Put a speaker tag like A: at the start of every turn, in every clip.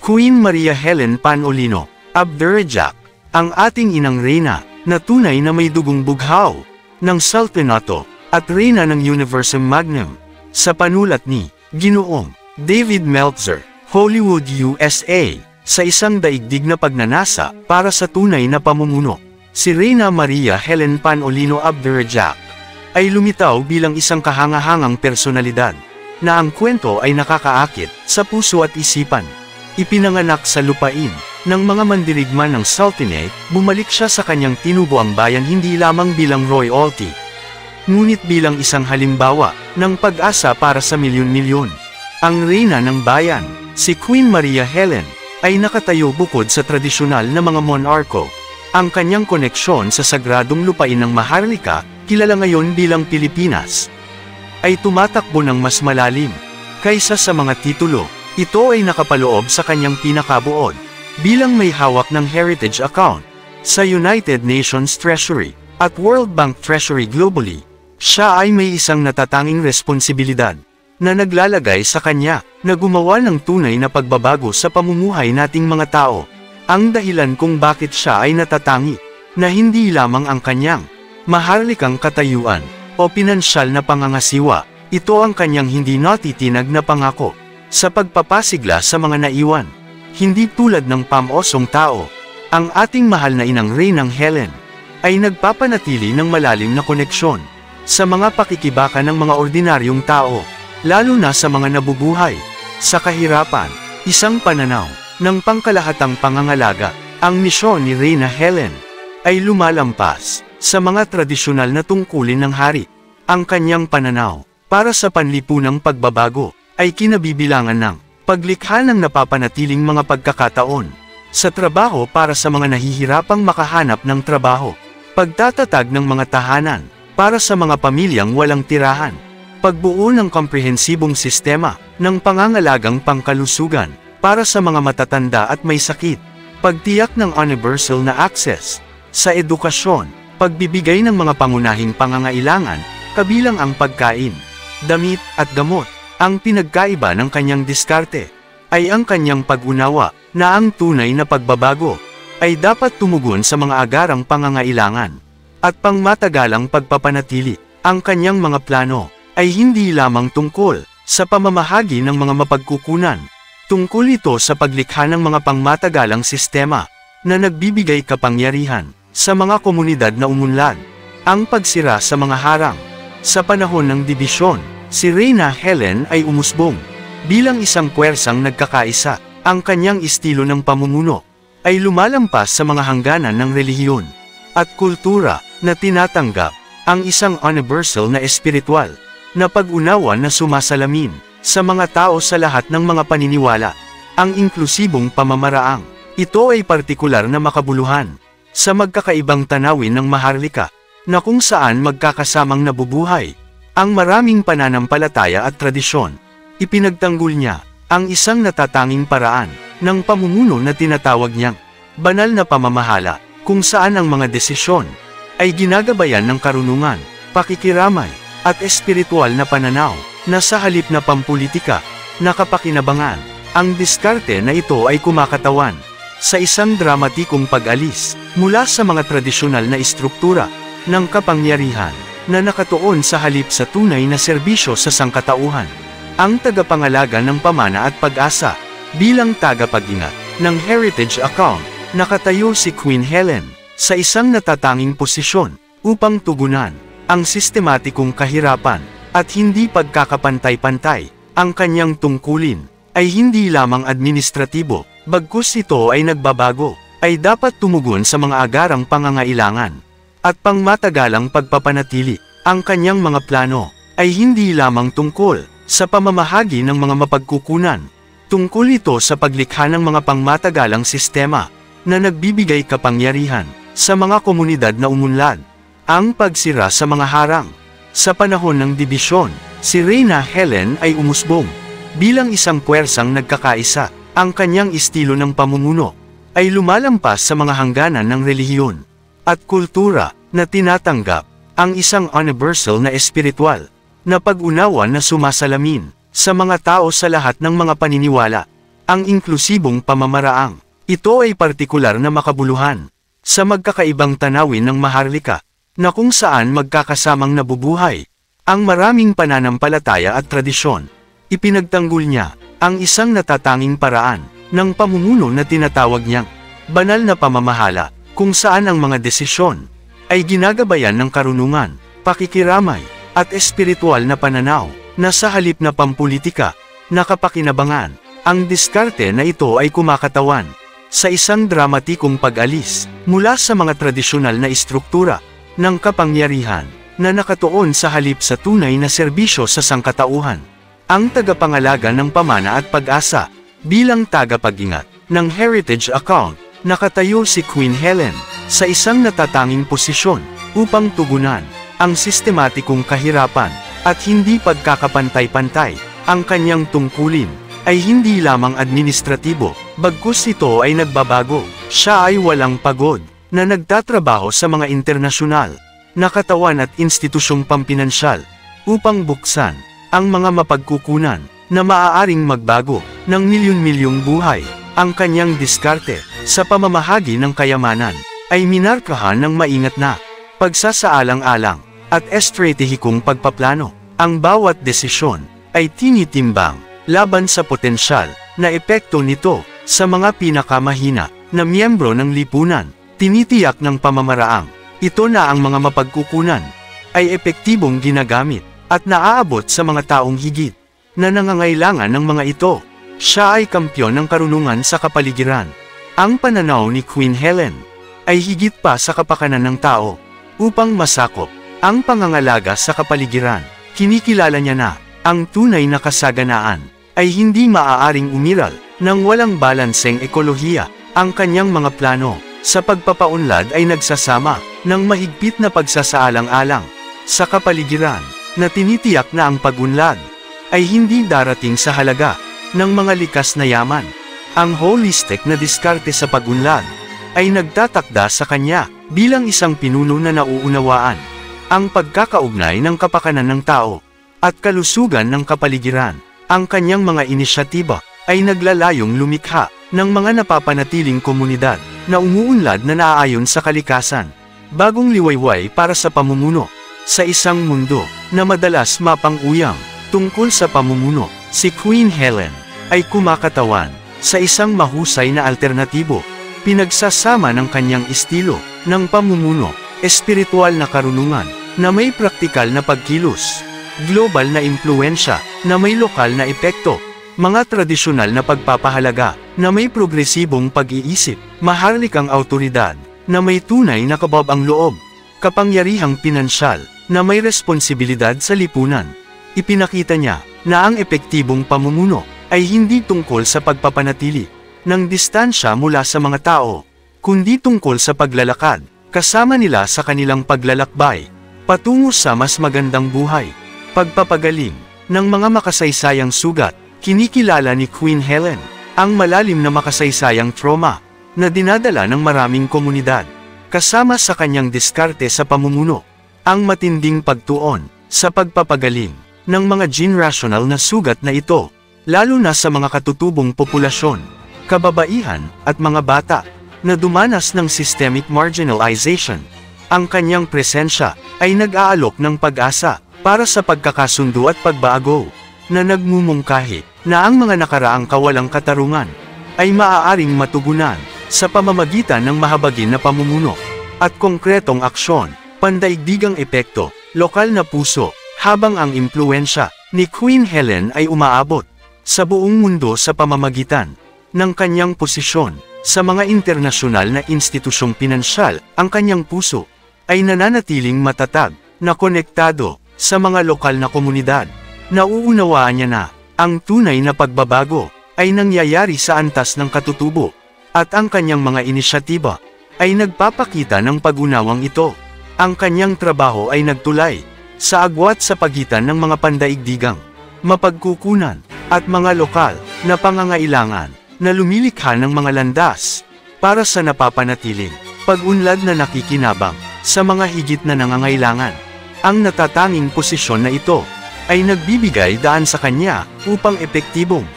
A: Queen Maria Helen Panolino, Abderrajak, ang ating inang reyna, na tunay na may dugong bughaw, ng Sultanato, at reyna ng Universum Magnum, sa panulat ni Ginoong David Meltzer, Hollywood, USA, sa isang daigdig na pagnanasa para sa tunay na pamumuno. Si Reyna Maria Helen Panolino Abderrajak ay lumitaw bilang isang kahangahangang personalidad, na ang kwento ay nakakaakit sa puso at isipan. Ipinanganak sa lupain ng mga mandirigma ng Sultanate, bumalik siya sa kanyang tinubuang bayan hindi lamang bilang royalty, ngunit bilang isang halimbawa ng pag-asa para sa milyon-milyon. Ang reyna ng bayan, si Queen Maria Helen, ay nakatayo bukod sa tradisyonal na mga monarko. Ang kanyang koneksyon sa sagradong lupain ng Maharlika, kilala ngayon bilang Pilipinas, ay tumatakbo ng mas malalim kaysa sa mga titulo. Ito ay nakapaloob sa kanyang pinakabuod bilang may hawak ng heritage account sa United Nations Treasury at World Bank Treasury globally. Siya ay may isang natatanging responsibilidad na naglalagay sa kanya na gumawa ng tunay na pagbabago sa pamumuhay nating mga tao. Ang dahilan kung bakit siya ay natatangi na hindi lamang ang kanyang maharlikang katayuan o pinansyal na pangangasiwa, ito ang kanyang hindi natitinag na pangako sa pagpapasigla sa mga naiwan. Hindi tulad ng pamosong tao, ang ating mahal na inang Reynang Helen ay nagpapanatili ng malalim na koneksyon sa mga pakikibaka ng mga ordinaryong tao, lalo na sa mga nabubuhay sa kahirapan. Isang pananaw ng pangkalahatang pangangalaga. Ang misyon ni Reyna Helen ay lumalampas sa mga tradisyonal na tungkulin ng hari. Ang kanyang pananaw para sa panlipunang pagbabago ay kinabibilangan ng paglikha ng napapanatiling mga pagkakataon sa trabaho para sa mga nahihirapang makahanap ng trabaho, pagtatatag ng mga tahanan para sa mga pamilyang walang tirahan, pagbuo ng komprehensibong sistema ng pangangalagang pangkalusugan para sa mga matatanda at may sakit, pagtiyak ng universal na access sa edukasyon, pagbibigay ng mga pangunahing pangangailangan, kabilang ang pagkain, damit, at gamot. Ang pinagkaiba ng kanyang diskarte ay ang kanyang pag-unawa na ang tunay na pagbabago ay dapat tumugon sa mga agarang pangangailangan at pangmatagalang pagpapanatili. Ang kanyang mga plano ay hindi lamang tungkol sa pamamahagi ng mga mapagkukunan. Tungkol ito sa paglikha ng mga pangmatagalang sistema na nagbibigay kapangyarihan sa mga komunidad na umunlad. Ang pagsira sa mga harang. Sa panahon ng dibisyon, si Reyna Helen ay umusbong bilang isang puwersang nagkakaisa. Ang kanyang estilo ng pamumuno ay lumalampas sa mga hangganan ng relihiyon at kultura na tinatanggap ang isang universal na espiritual na pag-unawa na sumasalamin sa mga tao sa lahat ng mga paniniwala. Ang inklusibong pamamaraang ito ay partikular na makabuluhan sa magkakaibang tanawin ng Maharlika, na kung saan magkakasamang nabubuhay ang maraming pananampalataya at tradisyon. Ipinagtanggol niya ang isang natatanging paraan ng pamumuno na tinatawag niyang banal na pamamahala, kung saan ang mga desisyon ay ginagabayan ng karunungan, pakikiramay, at espiritual na pananaw, na sa halip na pampulitika na kapakinabangan. Ang diskarte na ito ay kumakatawan sa isang dramatikong pag-alis mula sa mga tradisyonal na istruktura ng kapangyarihan na nakatuon sa halip sa tunay na serbisyo sa sangkatauhan. Ang tagapangalaga ng pamana at pag-asa. Bilang tagapag-ingat ng heritage account, nakatayo si Queen Helen sa isang natatanging posisyon upang tugunan ang sistematikong kahirapan at hindi pagkakapantay-pantay. Ang kanyang tungkulin ay hindi lamang administratibo, bagkus ito ay nagbabago, ay dapat tumugon sa mga agarang pangangailangan at pangmatagalang pagpapanatili. Ang kanyang mga plano ay hindi lamang tungkol sa pamamahagi ng mga mapagkukunan. Tungkol ito sa paglikha ng mga pangmatagalang sistema na nagbibigay kapangyarihan sa mga komunidad na umunlad. Ang pagsira sa mga harang. Sa panahon ng dibisyon, si Reyna Helen ay umusbong bilang isang puwersang nagkakaisa. Ang kanyang estilo ng pamumuno ay lumalampas sa mga hangganan ng relihiyon at kultura na tinatanggap ang isang universal na espiritual na pag-unawa na sumasalamin sa mga tao sa lahat ng mga paniniwala. ang inklusibong pamamaraang. Ito ay partikular na makabuluhan sa magkakaibang tanawin ng Maharlika, na kung saan magkakasamang nabubuhay ang maraming pananampalataya at tradisyon. Ipinagtanggol niya ang isang natatanging paraan ng pamumuno na tinatawag niyang banal na pamamahala, kung saan ang mga desisyon ay ginagabayan ng karunungan, pakikiramay, at espiritual na pananaw, na sa halip na pampulitika na kapakinabangan. Ang diskarte na ito ay kumakatawan sa isang dramatikong pag-alis mula sa mga tradisyonal na istruktura ng kapangyarihan na nakatuon sa halip sa tunay na serbisyo sa sangkatauhan. Ang tagapangalaga ng pamana at pag-asa bilang tagapag-ingat ng heritage account, nakatayo si Queen Helen sa isang natatanging posisyon upang tugunan ang sistematikong kahirapan at hindi pagkakapantay-pantay. Ang kanyang tungkulin ay hindi lamang administratibo, bagkus ito ay nagbabago. Siya ay walang pagod na nagtatrabaho sa mga internasyonal na katawan at institusyong pampinansyal upang buksan ang mga mapagkukunan na maaaring magbago ng milyon-milyong buhay. Ang kanyang diskarte sa pamamahagi ng kayamanan ay minarkahan ng maingat na pagsasaalang-alang at estratehikong pagpaplano. Ang bawat desisyon ay tinitimbang laban sa potensyal na epekto nito sa mga pinakamahina na miyembro ng lipunan. Tinitiyak ng pamamaraang ito na ang mga mapagkukunan ay epektibong ginagamit at naaabot sa mga taong higit na nangangailangan ng mga ito. Siya ay kampyon ng karunungan sa kapaligiran. Ang pananaw ni Queen Helen ay higit pa sa kapakanan ng tao upang masakop ang pangangalaga sa kapaligiran. Kinikilala niya na ang tunay na kasaganaan ay hindi maaaring umiral ng walang balanseng ekolohiya. Ang kanyang mga plano sa pagpapaunlad ay nagsasama ng mahigpit na pagsasaalang-alang sa kapaligiran, na tinitiyak na ang pag-unlad ay hindi darating sa halaga ng mga likas na yaman. Ang holistic na diskarte sa pag-unlad ay nagtatakda sa kanya bilang isang pinuno na nauunawaan ang pagkakaugnay ng kapakanan ng tao at kalusugan ng kapaligiran. Ang kanyang mga inisyatiba ay naglalayong lumikha ng mga napapanatiling komunidad na umuunlad na naaayon sa kalikasan. Bagong liwayway para sa pamumuno sa isang mundo na madalas mapang-uyang tungkol sa pamumuno. Si Queen Helen ay kumakatawan sa isang mahusay na alternatibo. Pinagsasama ng kanyang estilo ng pamumuno, espiritual na karunungan na may praktikal na pagkilos, global na impluensya na may lokal na epekto, mga tradisyonal na pagpapahalaga na may progresibong pag-iisip, maharlikang awtoridad na may tunay na kabab ang loob, kapangyarihang pinansyal na may responsibilidad sa lipunan. Ipinakita niya na ang epektibong pamumuno ay hindi tungkol sa pagpapanatili ng distansya mula sa mga tao, kundi tungkol sa paglalakad kasama nila sa kanilang paglalakbay patungo sa mas magandang buhay. Pagpapagaling ng mga makasaysayang sugat. Kinikilala ni Queen Helen ang malalim na makasaysayang trauma na dinadala ng maraming komunidad. Kasama sa kanyang diskarte sa pamumuno, ang matinding pagtuon sa pagpapagaling ng mga generational na sugat na ito, lalo na sa mga katutubong populasyon, kababaihan at mga bata na dumanas ng systemic marginalization. Ang kanyang presensya ay nag-aalok ng pag-asa para sa pagkakasundo at pagbago, na nagmumungkahi na ang mga nakaraang kawalang katarungan ay maaaring matugunan sa pamamagitan ng mahabagin na pamumuno at konkretong aksyon. Pandaigdigang epekto, lokal na puso, habang ang impluensya ni Queen Helen ay umaabot sa buong mundo sa pamamagitan ng kanyang posisyon sa mga internasyonal na institusyong pinansyal. Ang kanyang puso ay nananatiling matatag na konektado sa mga lokal na komunidad. Nauunawaan niya na ang tunay na pagbabago ay nangyayari sa antas ng katutubo, at ang kanyang mga inisyatiba ay nagpapakita ng pag-unawang ito. Ang kanyang trabaho ay nagtulay sa agwat sa pagitan ng mga pandaigdigang, mapagkukunan, at mga lokal na pangangailangan na lumilikha ng mga landas para sa napapanatiling pag-unlad na nakikinabang sa mga higit na nangangailangan. Ang natatanging posisyon na ito ay nagbibigay daan sa kanya upang epektibong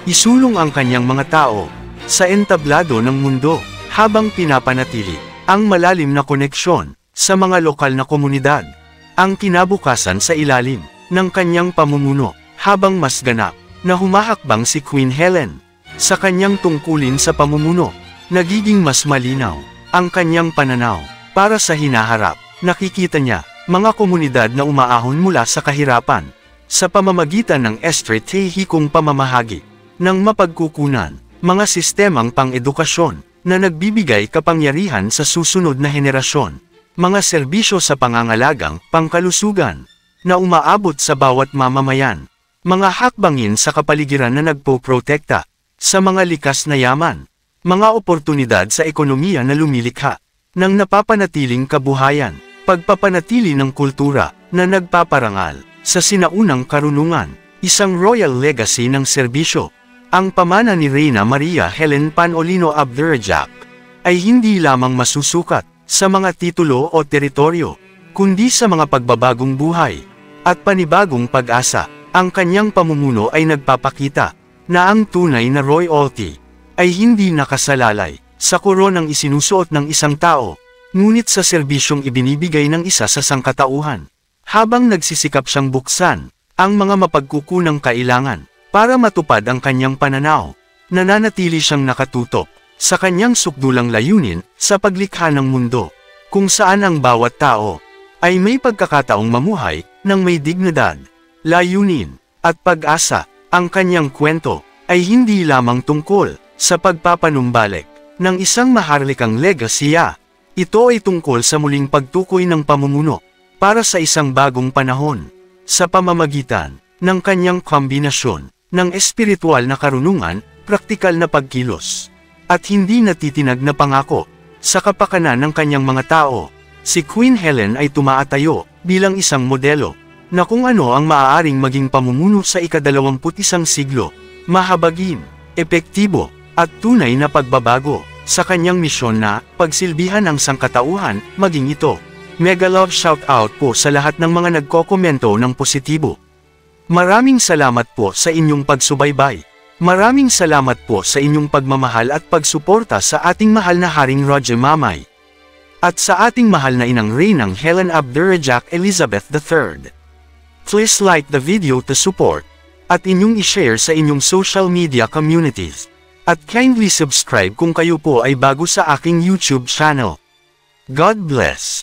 A: isulong ang kanyang mga tao sa entablado ng mundo, habang pinapanatili ang malalim na koneksyon sa mga lokal na komunidad. Ang kinabukasan sa ilalim ng kanyang pamumuno, habang mas ganap na humahakbang si Queen Helen sa kanyang tungkulin sa pamumuno, nagiging mas malinaw ang kanyang pananaw para sa hinaharap. Nakikita niya mga komunidad na umaahon mula sa kahirapan sa pamamagitan ng estratehikong pamamahagi ng mapagkukunan, mga sistemang pang-edukasyon na nagbibigay kapangyarihan sa susunod na henerasyon, mga serbisyo sa pangangalagang pangkalusugan na umaabot sa bawat mamamayan, mga hakbangin sa kapaligiran na nagpoprotekta sa mga likas na yaman, mga oportunidad sa ekonomiya na lumilikha ng napapanatiling kabuhayan, pagpapanatili ng kultura na nagpaparangal sa sinaunang karunungan, isang royal legacy ng serbisyo. Ang pamana ni Reyna Maria Helen Panolino Abdurrahjak ay hindi lamang masusukat sa mga titulo o teritoryo, kundi sa mga pagbabagong buhay at panibagong pag-asa. Ang kanyang pamumuno ay nagpapakita na ang tunay na royalty ay hindi nakasalalay sa koronang isinusuot ng isang tao, ngunit sa serbisyong ibinibigay ng isa sa sangkatauhan, habang nagsisikap siyang buksan ang mga mapagkukunang kailangan para matupad ang kanyang pananaw. Nananatili siyang nakatutok sa kanyang sukdulang layunin sa paglikha ng mundo, kung saan ang bawat tao ay may pagkakataong mamuhay ng may dignidad, layunin, at pag-asa. Ang kanyang kwento ay hindi lamang tungkol sa pagpapanumbalik ng isang maharlikang legasiya. Ito ay tungkol sa muling pagtukoy ng pamumuno para sa isang bagong panahon, sa pamamagitan ng kanyang kombinasyon ng espiritual na karunungan, praktikal na pagkilos, at hindi natitinag na pangako. Sa kapakanan ng kanyang mga tao, si Queen Helen ay tumaatayo bilang isang modelo na kung ano ang maaaring maging pamumuno sa ika-21 siglo, mahabagin, epektibo, at tunay na pagbabago sa kanyang misyon na pagsilbihan ang sangkatauhan. Maging ito, mega love shoutout po sa lahat ng mga nagkokomento ng positibo. Maraming salamat po sa inyong pagsubaybay. Maraming salamat po sa inyong pagmamahal at pagsuporta sa ating mahal na Haring Roger Mamay at sa ating mahal na inang Reynang Helen Abdurrahjak Elizabeth III. Please like the video to support at inyong i-share sa inyong social media communities, at kindly subscribe kung kayo po ay bago sa aking YouTube channel. God bless.